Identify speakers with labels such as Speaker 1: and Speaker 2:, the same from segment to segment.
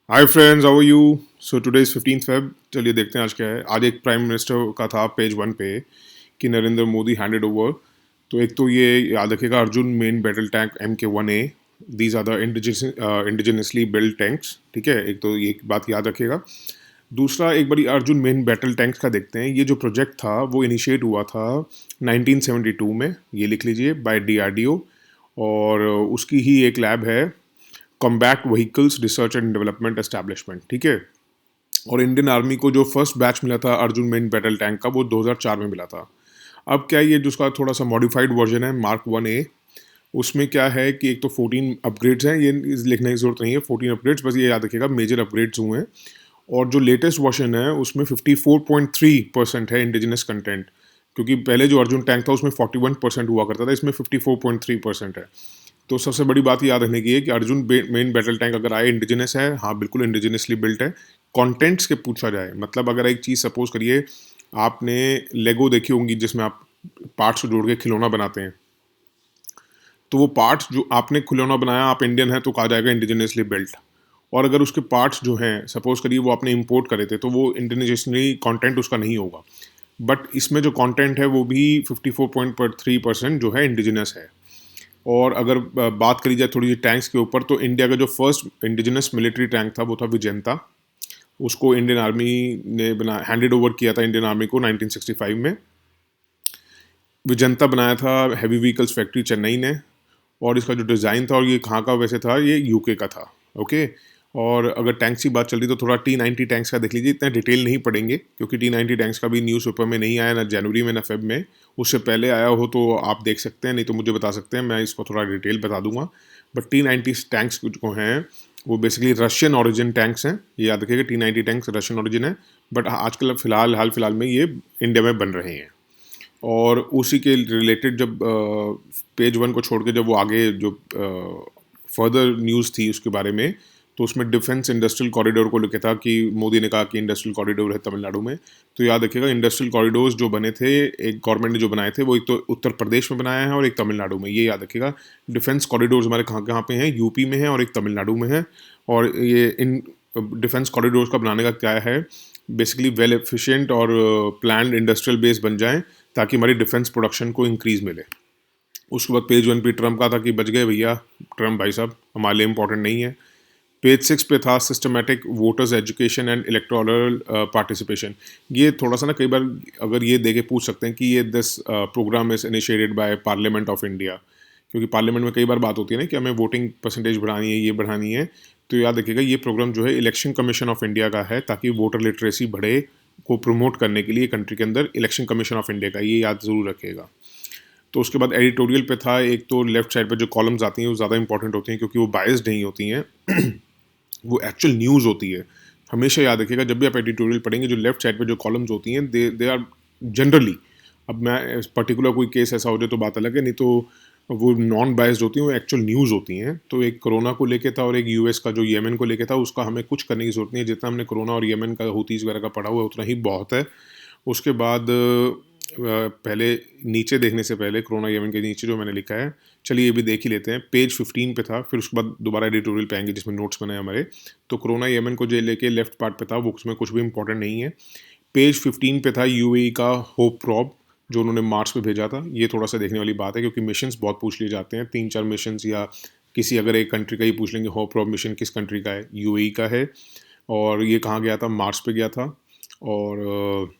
Speaker 1: Hi friends, how are you? So today is 15th Feb. चलिए देखते हैं आज क्या है। आज एक प्राइम मिनिस्टर का था पेज वन पे कि नरेंद्र मोदी हैंडेड ओवर। तो एक तो ये याद रखिएगा, Arjun main battle tank MK1A, these are the indigenously build tanks. ठीक है, एक तो ये बात याद रखिएगा। दूसरा, एक बारी अर्जुन मेन बैटल टैंक्स का देखते हैं। ये जो प्रोजेक्ट था वो इनिशिएट हुआ था 1972 में, ये लिख लीजिए, बाय DRDO। और उसकी ही एक लैब है, combat vehicles research and development establishment. ठीक है। और इंडियन आर्मी को जो फर्स्ट बैच मिला था अर्जुन मेन बैटल टैंक का, वो 2004 में मिला था। अब क्या है, ये जिसका थोड़ा सा मॉडिफाइड वर्जन है, Mark 1A। उसमें क्या है कि एक तो 14 अपग्रेड्स हैं, ये लिखने की जरूरत नहीं है, 14 अपग्रेड्स, बस ये याद रखिएगा मेजर अपग्रेड्स हुए हैं। और जो लेटेस्ट वर्जन है उसमें 54.3% है इंडिजिनस कंटेंट, क्योंकि पहले जो अर्जुन टैंक था उसमें 41% हुआ करता था, इसमें 54.3% है। तो सबसे बड़ी बात याद रखने की है कि अर्जुन मेन बैटल टैंक अगर आए इंडिजिनस है, हाँ बिल्कुल इंडिजिनसली बिल्ट है। कंटेंट्स के पूछा जाए, मतलब अगर एक चीज़ सपोज करिए, आपने लेगो देखी होंगी जिसमें आप पार्ट्स जोड़ के खिलौना बनाते हैं, तो वो पार्ट्स जो आपने खिलौना बनाया, आप इंडियन है तो कहा जाएगा इंडिजिनसली बिल्ट। और अगर उसके पार्ट्स जो हैं सपोज करिए वो आपने इंपोर्ट करे थे, तो वो इंडिजिनसली कंटेंट उसका नहीं होगा। बट इसमें जो कंटेंट है वो भी 54.3% जो है इंडिजिनस है। और अगर बात करी जाए थोड़ी सी टैंक्स के ऊपर, तो इंडिया का जो फर्स्ट इंडिजिनस मिलिट्री टैंक था वो था विजेंता। उसको इंडियन आर्मी ने बना हैंडेड ओवर किया था इंडियन आर्मी को 1965 में। विजेंता बनाया था हैवी व्हीकल्स फैक्ट्री चेन्नई ने। और इसका जो डिज़ाइन था, और ये कहाँ का वैसे था, ये यूके का था। ओके। और अगर टैंक्स की बात चल रही तो थोड़ा T90 टैंक्स का देख लीजिए, इतना डिटेल नहीं पढ़ेंगे क्योंकि T90 टैंक्स का भी न्यूज़ पेपर में नहीं आया, ना जनवरी में ना फेब में। उससे पहले आया हो तो आप देख सकते हैं, नहीं तो मुझे बता सकते हैं, मैं इसको थोड़ा डिटेल बता दूंगा। बट T90 टैंक्स जो हैं वो बेसिकली रशियन ऑरिजिन टैंक्स हैं, ये याद रखिएगा, T90 टैंक्स रशियन ऑरिजिन है। बट आजकल हाल फिलहाल में ये इंडिया में बन रहे हैं। और उसी के रिलेटेड जब पेज वन को छोड़ के जब वो आगे जो फर्दर न्यूज़ थी उसके बारे में, तो उसमें डिफेंस इंडस्ट्रियल कॉरिडोर को लेकर था कि मोदी ने कहा कि इंडस्ट्रियल कॉरिडोर है तमिलनाडु में। तो याद रखिएगा, इंडस्ट्रियल कॉरिडोर्स जो बने थे, एक गवर्नमेंट ने जो बनाए थे, वो एक तो उत्तर प्रदेश में बनाया है और एक तमिलनाडु में, ये याद रखिएगा। डिफेंस कॉरिडोर्स हमारे कहाँ कहाँ पे हैं, यूपी में है और एक तमिलनाडु में है। और ये इन डिफेंस कॉरिडोर्स का बनाने का क्या है, बेसिकली वेल एफिशिएंट और प्लान्ड इंडस्ट्रियल बेस बन जाएं, ताकि हमारी डिफेंस प्रोडक्शन को इंक्रीज मिले। उसके बाद पेज वन पे ट्रम्प का था कि बच गए भैया, ट्रम्प भाई साहब हमारे लिए इंपॉर्टेंट नहीं है। पेज सिक्स पे था systematic voters education and electoral participation. ये थोड़ा सा ना कई बार अगर ये देके पूछ सकते हैं कि ये this programme is initiated by parliament of India, क्योंकि पार्लियामेंट में कई बार बात होती है ना कि हमें वोटिंग परसेंटेज बढ़ानी है, ये बढ़ानी है। तो याद रखिएगा, ये प्रोग्राम जो है इलेक्शन कमीशन ऑफ इंडिया का है, ताकि वोटर लिटरेसी बढ़े, को प्रमोट करने के लिए कंट्री के अंदर इलेक्शन कमीशन ऑफ इंडिया का, ये याद ज़रूर रखिएगा। तो उसके बाद एडिटोरियल पे था, एक तो लेफ्ट साइड पे जो कॉलम्स आती हैं वो ज़्यादा इंपॉर्टेंट होती हैं क्योंकि वो बायस्ड नहीं होती हैं, वो एक्चुअल न्यूज़ होती है। हमेशा याद रखिएगा, जब भी आप एडिटोरियल पढ़ेंगे, जो लेफ्ट साइड पे जो कॉलम्स होती हैं, दे दे आर जनरली, अब मैं पर्टिकुलर कोई केस ऐसा हो जाए तो बात अलग है, नहीं तो वो नॉन बायस्ड होती हैं, वो एक्चुअल न्यूज़ होती हैं। तो एक कोरोना को लेके था और एक यूएस का जो येमेन को लेके था, उसका हमें कुछ करने की जरूरत नहीं है, जितना हमने कोरोना और येमेन का हूतीस वगैरह का पढ़ा हुआ है उतना ही बहुत है। उसके बाद पहले नीचे देखने से पहले, कोरोना येमेन के नीचे जो मैंने लिखा है, चलिए ये भी देख ही लेते हैं। पेज 15 पे था, फिर उसके बाद दोबारा एडिटोरियल पे आएंगे जिसमें नोट्स बने हमारे। तो कोरोना येमेन को जो लेके लेफ्ट पार्ट पे था, वो उसमें कुछ भी इंपॉर्टेंट नहीं है। पेज 15 पे था यूएई का होप प्रॉब, जो उन्होंने मार्स पे भेजा था। ये थोड़ा सा देखने वाली बात है क्योंकि मिशंस बहुत पूछ लिए जाते हैं, 3-4 मिशंस, या किसी अगर एक कंट्री का ही पूछ लेंगे होप प्रॉब मिशन किस कंट्री का है, यूएई का है। और ये कहाँ गया था, मार्स पे गया था। और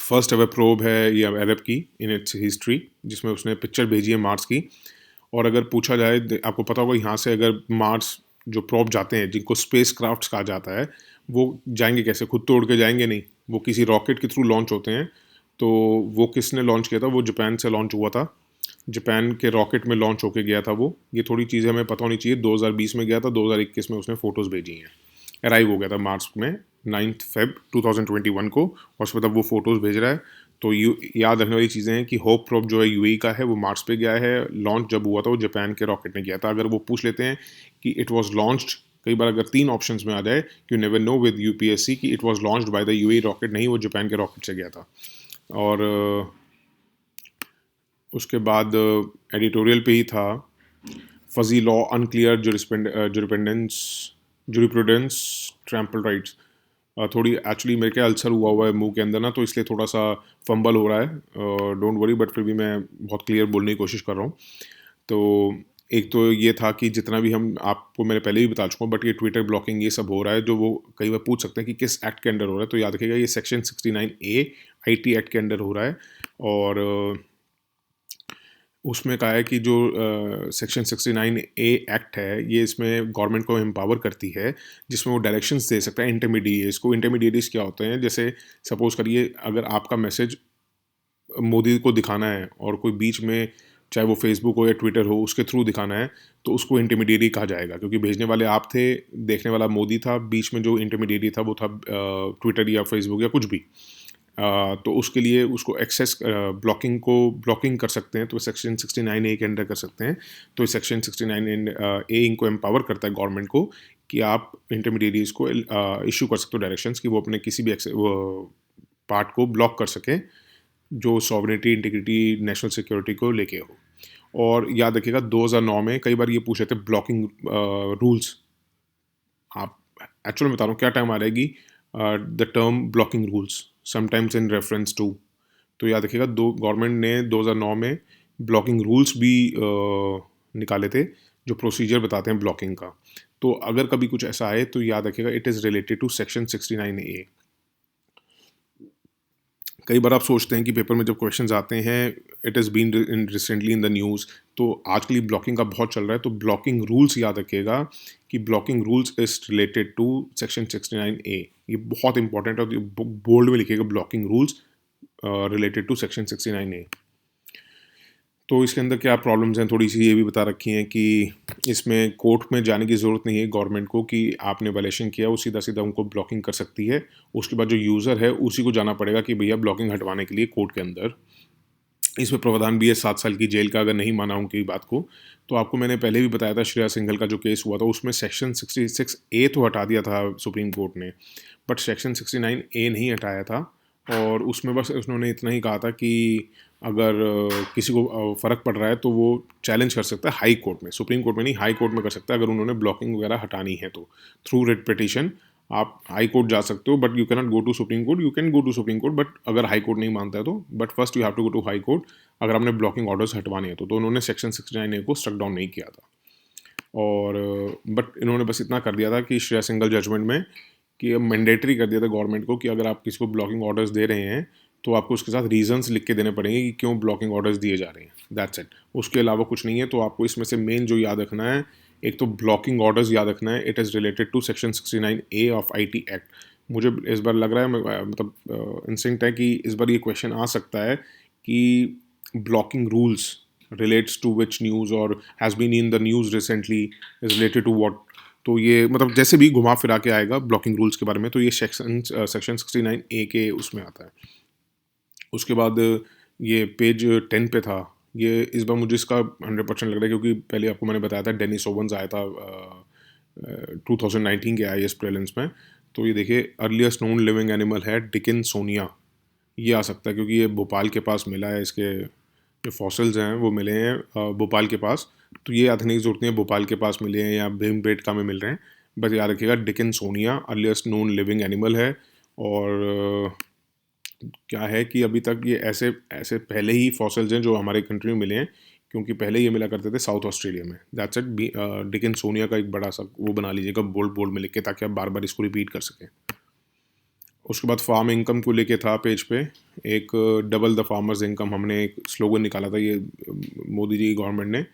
Speaker 1: फर्स्ट एवर प्रोब है ये अरब की इन इट्स हिस्ट्री, जिसमें उसने पिक्चर भेजी है मार्स की। और अगर पूछा जाए, आपको पता होगा यहाँ से अगर मार्स जो प्रोब जाते हैं, जिनको स्पेस क्राफ्ट कहा जाता है, वो जाएंगे कैसे, खुद तो उड़ के जाएंगे नहीं, वो किसी रॉकेट के थ्रू लॉन्च होते हैं। तो वो किसने लॉन्च किया था, वो जापान से लॉन्च हुआ था, जापान के रॉकेट में लॉन्च होके गया था वो। ये थोड़ी चीज़ें हमें पता होनी चाहिए। 2020 में गया था, 2021 में उसने फ़ोटोज़ भेजी हैं। अराइव हो गया था मार्च में 9 फेब 2021 को, और उसमें तब वो फ़ोटोज़ भेज रहा है। तो याद रखने वाली चीज़ें हैं कि होप प्रोब जो है यूएई का है, वो मार्च पे गया है। लॉन्च जब हुआ था वो जापान के रॉकेट ने किया था। अगर वो पूछ लेते हैं कि इट वॉज लॉन्च्ड, कई बार अगर 3 ऑप्शंस में आ जाए, you never know with UPSC कि it was launched by the UAE rocket, नहीं, वो जापान के रॉकेट से गया था। और उसके बाद एडिटोरियल पे ही था, fuzzy law unclear jurisprudence jurisprudence trample rights. थोड़ी एक्चुअली मेरे क्या अल्सर हुआ है मुंह के अंदर ना, तो इसलिए थोड़ा सा फंबल हो रहा है, डोंट वरी, बट फिर भी मैं बहुत क्लियर बोलने की कोशिश कर रहा हूँ। तो एक तो ये था कि जितना भी हम आपको मैंने पहले भी बता चुका हूँ, बट ये ट्विटर ब्लॉकिंग ये सब हो रहा है, जो वो कई बार पूछ सकते हैं कि किस एक्ट के अंडर हो रहा है, तो याद रखिएगा ये सेक्शन 69A IT एक्ट के अंडर हो रहा है। और उसमें कहा है कि जो सेक्शन 69A एक्ट है, ये इसमें गवर्नमेंट को एम्पावर करती है, जिसमें वो डायरेक्शंस दे सकता है इंटरमीडिएट्स को। इंटरमीडिएट्स क्या होते हैं, जैसे सपोज करिए अगर आपका मैसेज मोदी को दिखाना है और कोई बीच में, चाहे वो फेसबुक हो या ट्विटर हो, उसके थ्रू दिखाना है, तो उसको इंटरमीडिएट कहा जाएगा, क्योंकि भेजने वाले आप थे, देखने वाला मोदी था, बीच में जो इंटरमीडिएट था वो था ट्विटर या फेसबुक या कुछ भी। तो उसके लिए उसको एक्सेस ब्लॉकिंग कर सकते हैं, तो सेक्शन 69A के अंडर कर सकते हैं। तो सेक्शन 69A इनको एम्पावर करता है गवर्नमेंट को कि आप इंटरमीडिएट्स को इशू कर सकते हो डायरेक्शंस कि वो अपने किसी भी पार्ट को ब्लॉक कर सकें जो सॉवरेनिटी, इंटीग्रिटी, नेशनल सिक्योरिटी को लेके हो। और याद रखिएगा 2009 में कई बार ये पूछे थे ब्लॉकिंग रूल्स। आप एक्चुअली बता रहा हूँ क्या टाइम आ रहेगी, the term blocking rules sometimes in reference to. तो याद रखिएगा गवर्नमेंट ने 2009 में ब्लॉकिंग रूल्स भी निकाले थे, जो प्रोसीजर बताते हैं ब्लॉकिंग का। तो अगर कभी कुछ ऐसा आए तो याद रखिएगा it is related to section 69A। कई बार आप सोचते हैं कि पेपर में जब क्वेश्चंस आते हैं, it is been recently in the news, तो आजकल ये ब्लॉकिंग का बहुत चल रहा है, तो ब्लॉकिंग रूल्स याद रखिएगा कि blocking rules is related to section 69A। ये बहुत इंपॉर्टेंट है, और बोल्ड में लिखिएगा blocking rules related to section 69A। तो इसके अंदर क्या प्रॉब्लम्स हैं थोड़ी सी ये भी बता रखी हैं कि इसमें कोर्ट में जाने की ज़रूरत नहीं है गवर्नमेंट को कि आपने वायलेशन किया, वो सीधा सीधा उनको ब्लॉकिंग कर सकती है। उसके बाद जो यूज़र है उसी को जाना पड़ेगा कि भैया ब्लॉकिंग हटवाने के लिए कोर्ट के अंदर। इसमें प्रावधान भी है 7 साल की जेल का, अगर नहीं माना उनकी बात को। तो आपको मैंने पहले भी बताया था श्रेया सिंघल का जो केस हुआ था, उसमें सेक्शन 66A तो हटा दिया था सुप्रीम कोर्ट ने, बट सेक्शन 69A नहीं हटाया था। और उसमें बस उन्होंने इतना ही कहा था कि अगर किसी को फ़र्क पड़ रहा है तो वो चैलेंज कर सकता है हाई कोर्ट में, सुप्रीम कोर्ट में नहीं, हाई कोर्ट में कर सकता है अगर उन्होंने ब्लॉकिंग वगैरह हटानी है तो। थ्रू रिट पिटीशन आप हाई कोर्ट जा सकते हो, but you can not go to supreme court. You can go to supreme court, but अगर हाई कोर्ट नहीं मानता है तो, but first you have to go to high court अगर आपने ब्लॉकिंग ऑर्डर्स हटवाने हैं तो। उन्होंने सेक्शन 69A को स्ट्रक डाउन नहीं किया था। और बट इन्होंने बस इतना कर दिया था कि श्रेया सिंगल जजमेंट में कि मैंडेटरी कर दिया था गवर्नमेंट को कि अगर आप किसी को ब्लॉकिंग ऑर्डर्स दे रहे हैं तो आपको उसके साथ रीजंस लिख के देने पड़ेंगे कि क्यों ब्लॉकिंग ऑर्डर्स दिए जा रहे हैं। दैट्स इट, उसके अलावा कुछ नहीं है। तो आपको इसमें से मेन जो याद रखना है, एक तो ब्लॉकिंग ऑर्डर्स याद रखना है, it is related to section 69A of IT act. मुझे इस बार लग रहा है, मतलब इंस्टिंक्ट है कि इस बार ये क्वेश्चन आ सकता है कि blocking rules relates to which news or has been in the news recently is related to what। तो ये मतलब जैसे भी घुमा फिरा के आएगा ब्लॉकिंग रूल्स के बारे में, तो ये सेक्शन 69A के उसमें आता है। उसके बाद ये पेज 10 पे था, ये इस बार मुझे इसका 100% लग रहा है, क्योंकि पहले आपको मैंने बताया था डेनिस ओवंस आया था 2019 के IAS प्रीलिम्स में। तो ये देखिए, अर्लीस्ट नोन लिविंग एनिमल है डिकिंसोनिया, ये आ सकता है क्योंकि ये भोपाल के पास मिला है, इसके जो फॉसिल्स हैं वो मिले हैं भोपाल के पास। तो ये याद रखने की जरूरत नहीं है भोपाल के पास मिले हैं या भीमबेटका में मिल रहे हैं, बस याद रखिएगा डिकिंसोनिया अर्लीस्ट नोन लिविंग एनिमल है। और क्या है कि अभी तक ये ऐसे ऐसे पहले ही फॉसिल्स हैं जो हमारे कंट्री में मिले हैं, क्योंकि पहले ये मिला करते थे साउथ ऑस्ट्रेलिया में। That's it. डिकिंसोनिया का एक बड़ा सा वो बना लीजिएगा बोल्ड बोल्ड में लिख के, ताकि आप बार बार इसको रिपीट कर सकें। उसके बाद फार्म इनकम को लेके था पेज पे एक डबल द फार्मर्स इनकम, हमने एक स्लोगन निकाला था ये मोदी जी की गवर्नमेंट ने।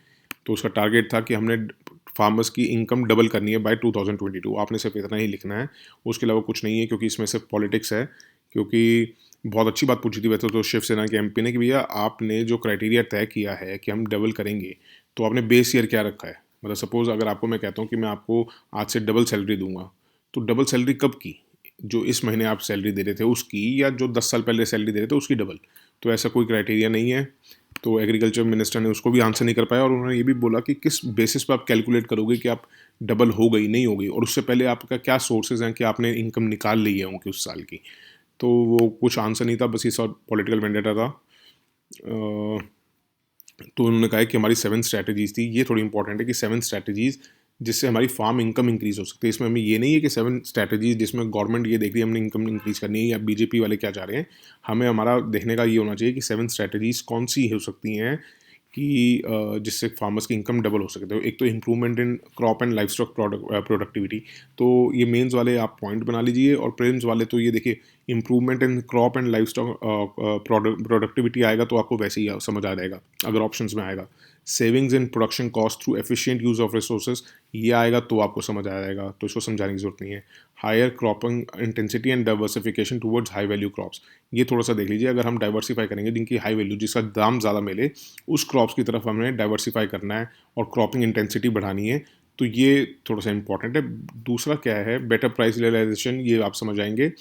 Speaker 1: तो उसका टारगेट था कि हमने फार्मर्स की इनकम डबल करनी है बाय 2022। आपने सिर्फ इतना ही लिखना है, उसके अलावा कुछ नहीं है, क्योंकि इसमें सिर्फ पॉलिटिक्स है। क्योंकि बहुत अच्छी बात पूछी थी वैसे तो शिवसेना के MP ने कि भैया आपने जो क्राइटेरिया तय किया है कि हम डबल करेंगे, तो आपने बेस ईयर क्या रखा है। मतलब सपोज अगर आपको मैं कहता हूँ कि मैं आपको आज से डबल सैलरी दूंगा, तो डबल सैलरी कब की, जो इस महीने आप सैलरी दे रहे थे उसकी, या जो 10 साल पहले सैलरी दे रहे थे उसकी डबल। तो ऐसा कोई क्राइटेरिया नहीं है। तो एग्रीकल्चर मिनिस्टर ने उसको भी आंसर नहीं कर पाया, और उन्होंने ये भी बोला कि किस बेसिस पर आप कैलकुलेट करोगे कि आप डबल हो गई नहीं हो गई, और उससे पहले आपका क्या सोर्सेज हैं कि आपने इनकम निकाल ली है उनकी उस साल की। तो वो कुछ आंसर नहीं था, बस ये सब पॉलिटिकल वेंडेटा था। तो उन्होंने कहा कि हमारी 7 स्ट्रैटेजीज थी। ये थोड़ी इंपॉर्टेंट है कि 7 स्ट्रैटेजीज जिससे हमारी फार्म इनकम इंक्रीज हो सकती है। इसमें हमें ये नहीं है कि 7 स्ट्रैटेजीज जिसमें गवर्नमेंट ये देख रही है हमने इनकम इंक्रीज करनी है या बीजेपी वाले क्या चाह रहे हैं। हमें हमारा देखने का ये होना चाहिए कि 7 स्ट्रैटेजीज कौन सी हो सकती हैं कि जिससे फार्मर्स की इनकम डबल हो सके। तो एक तो improvement in crop and life stock productivity, तो ये मेंस वाले आप पॉइंट बना लीजिए, और प्रीलिम्स वाले तो ये देखिए improvement in crop and life stock productivity आएगा तो आपको वैसे ही समझ आ जाएगा अगर ऑप्शंस में आएगा। Savings in production cost through efficient use of resources, ये आएगा तो आपको समझ आ जाएगा, तो इसको समझाने की जरूरत नहीं है। Higher cropping intensity and diversification towards high value crops, ये थोड़ा सा देख लीजिए। अगर हम डाइवर्सिफाई करेंगे जिनकी हाई वैल्यू, जिसका दाम ज़्यादा मिले, उस क्रॉप्स की तरफ हमें डाइवर्सिफाई करना है और क्रॉपिंग इंटेंसिटी बढ़ानी है, तो ये थोड़ा सा इंपॉर्टेंट है। दूसरा क्या है, बेटर प्राइस रियलाइजेशन, ये आप समझ आएंगे।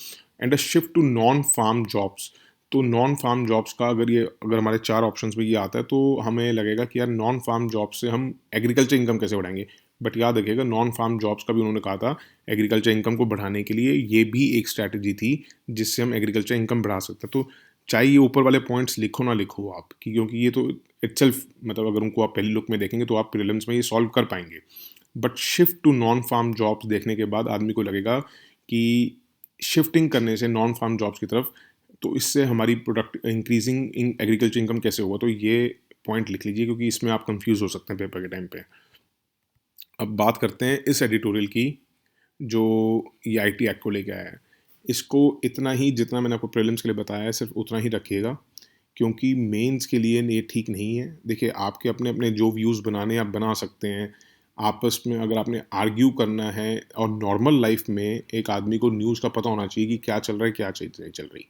Speaker 1: And a shift to non farm jobs, तो नॉन फार्म जॉब्स का अगर हमारे 4 ऑप्शंस में ये आता है तो हमें लगेगा कि यार नॉन फार्म जॉब से हम एग्रीकल्चर इनकम कैसे बढ़ाएंगे। बट याद रखिएगा नॉन फार्म जॉब्स का भी उन्होंने कहा था एग्रीकल्चर इनकम को बढ़ाने के लिए, ये भी एक स्ट्रैटेजी थी जिससे हम एग्रीकल्चर इनकम बढ़ा सकते हैं। तो चाहे ये ऊपर वाले पॉइंट्स लिखो ना लिखो आप, क्योंकि ये तो इटसेल्फ मतलब अगर उनको आप पहली लुक में देखेंगे तो आप प्रीलिम्स में ये सॉल्व कर पाएंगे। But shift to non farm jobs देखने के बाद आदमी को लगेगा कि शिफ्टिंग करने से नॉन फार्म जॉब्स की तरफ, तो इससे हमारी product increasing in agriculture income कैसे होगा। तो ये पॉइंट लिख लीजिए क्योंकि इसमें आप कंफ्यूज हो सकते हैं पेपर के टाइम पे। अब बात करते हैं इस एडिटोरियल की जो ये आईटी एक्ट को लेके आया है। इसको इतना ही जितना मैंने आपको प्रीलिम्स के लिए बताया है सिर्फ उतना ही रखिएगा, क्योंकि मेंस के लिए ये ठीक नहीं है। देखिए आपके अपने अपने जो व्यूज़ बनाने आप बना सकते हैं आपस में, अगर आपने आर्ग्यू करना है, और नॉर्मल लाइफ में एक आदमी को न्यूज़ का पता होना चाहिए कि क्या चल रहा है क्या चीज़ नहीं चल रही।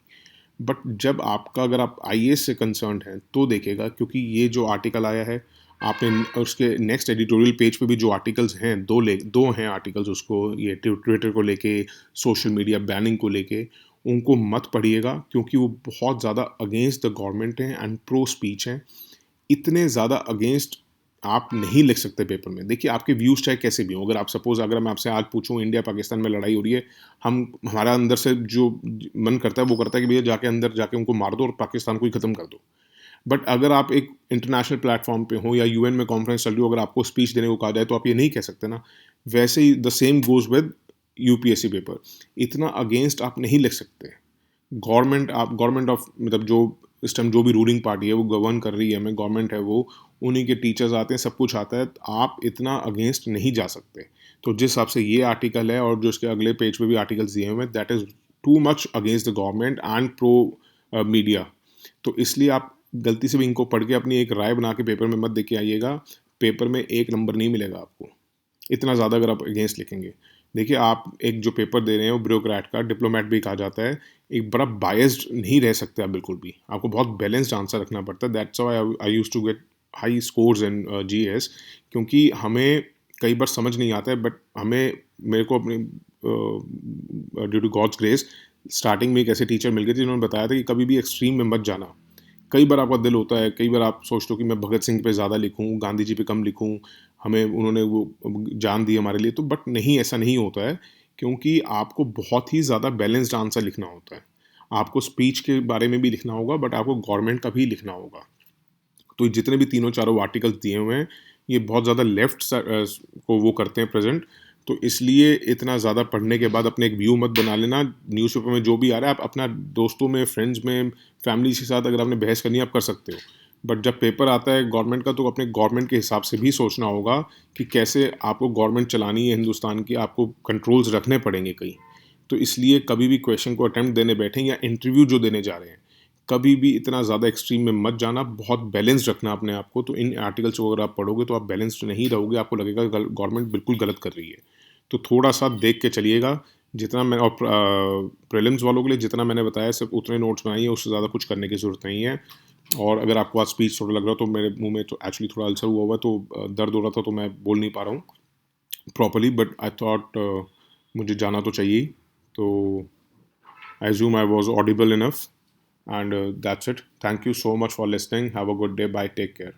Speaker 1: बट जब आपका अगर आप आईएएस से कंसर्न्ड हैं तो देखेगा, क्योंकि ये जो आर्टिकल आया है आपने उसके नेक्स्ट एडिटोरियल पेज पे भी जो आर्टिकल्स हैं, दो हैं आर्टिकल्स उसको, ये ट्विटर को लेके, सोशल मीडिया बैनिंग को लेके, उनको मत पढ़िएगा क्योंकि वो बहुत ज़्यादा अगेंस्ट द गवर्नमेंट हैं एंड प्रो स्पीच हैं। इतने ज़्यादा अगेंस्ट आप नहीं लिख सकते पेपर में। देखिए आपके व्यूज़ चाहे कैसे भी हों, अगर आप सपोज़ अगर मैं आपसे आज पूछूं इंडिया पाकिस्तान में लड़ाई हो रही है, हम हमारा अंदर से जो मन करता है वो करता है कि भैया जाके अंदर जाके उनको मार दो और पाकिस्तान को ही ख़त्म कर दो। बट अगर आप एक इंटरनेशनल प्लेटफॉर्म पे हो या यूएन में कॉन्फ्रेंस चल रही हो, अगर आपको स्पीच देने को कहा जाए तो आप ये नहीं कह सकते ना। वैसे ही the same goes with UPSC paper, इतना अगेंस्ट आप नहीं लिख सकते। गवर्नमेंट ऑफ मतलब जो इस टाइम जो भी रूलिंग पार्टी है वो गवर्न कर रही है, हमें गवर्नमेंट है वो, उन्हीं के टीचर्स आते हैं, सब कुछ आता है, आप इतना अगेंस्ट नहीं जा सकते। तो जिस हिसाब से ये आर्टिकल है और जो इसके अगले पेज पे भी आर्टिकल्स दिए हुए हैं, that is too much against the government and pro media. तो इसलिए आप गलती से भी इनको पढ़ के अपनी एक राय बना के पेपर में मत दे के आइएगा। पेपर में 1 नंबर नहीं मिलेगा आपको इतना ज़्यादा अगर आप अगेंस्ट लिखेंगे। देखिए आप एक जो पेपर दे रहे हैं वो ब्यूरोक्रेट का, डिप्लोमेट भी कहा जाता है, एक बड़ा बायस्ड नहीं रह सकते आप बिल्कुल भी, आपको बहुत बैलेंस्ड आंसर रखना पड़ता है। That's why I used to get high scores in GS, क्योंकि हमें कई बार समझ नहीं आता है, बट मेरे को अपनी due to God's grace starting में एक ऐसे टीचर मिल गए थे जिन्होंने बताया था कि कभी भी एक्सट्रीम में मत जाना। कई बार आपका दिल होता है, कई बार आप सोचते हो कि मैं भगत सिंह पे ज़्यादा लिखूं, गांधी जी पे कम लिखूं, हमें उन्होंने वो जान दी हमारे लिए, तो बट नहीं, ऐसा नहीं होता है, क्योंकि आपको बहुत ही ज़्यादा बैलेंस्ड आंसर लिखना होता है। आपको स्पीच के बारे में भी लिखना होगा बट आपको गवर्नमेंट का भी लिखना होगा। तो जितने भी तीनों चारों आर्टिकल्स दिए हुए हैं ये बहुत ज़्यादा लेफ्ट को वो करते हैं प्रेजेंट, तो इसलिए इतना ज़्यादा पढ़ने के बाद अपने एक व्यू मत बना लेना। न्यूज़पेपर में जो भी आ रहा है आप अपना दोस्तों में, फ्रेंड्स में, फैमिली के साथ अगर आपने बहस करनी है आप कर सकते हो, बट जब पेपर आता है गवर्नमेंट का तो अपने गवर्नमेंट के हिसाब से भी सोचना होगा कि कैसे आपको गवर्नमेंट चलानी है हिंदुस्तान की, आपको कंट्रोल्स रखने पड़ेंगे कई। तो इसलिए कभी भी क्वेश्चन को अटैम्प्ट देने बैठें या इंटरव्यू जो देने जा रहे हैं, कभी भी इतना ज़्यादा एक्सट्रीम में मत जाना, बहुत बैलेंस्ड रखना अपने आप को। तो इन आर्टिकल्स को अगर आप पढ़ोगे तो आप बैलेंस्ड नहीं रहोगे, आपको लगेगा गवर्नमेंट बिल्कुल गलत कर रही है। तो थोड़ा सा देख के चलिएगा। जितना मैं और प्रीलिम्स वालों के लिए जितना मैंने बताया सिर्फ उतने नोट्स बनाइए, उससे ज़्यादा कुछ करने की ज़रूरत नहीं है। और अगर आपको आज स्पीच थोड़ा लग रहा हो तो मेरे मुंह में तो एक्चुअली थोड़ा अल्सर हुआ हुआ है, तो दर्द हो रहा था तो मैं बोल नहीं पा रहा हूँ प्रॉपरली, बट आई थॉट मुझे जाना तो चाहिए। तो आई assume I was audible enough, and that's it. Thank you so much for listening. Have a good day. Bye. Take care.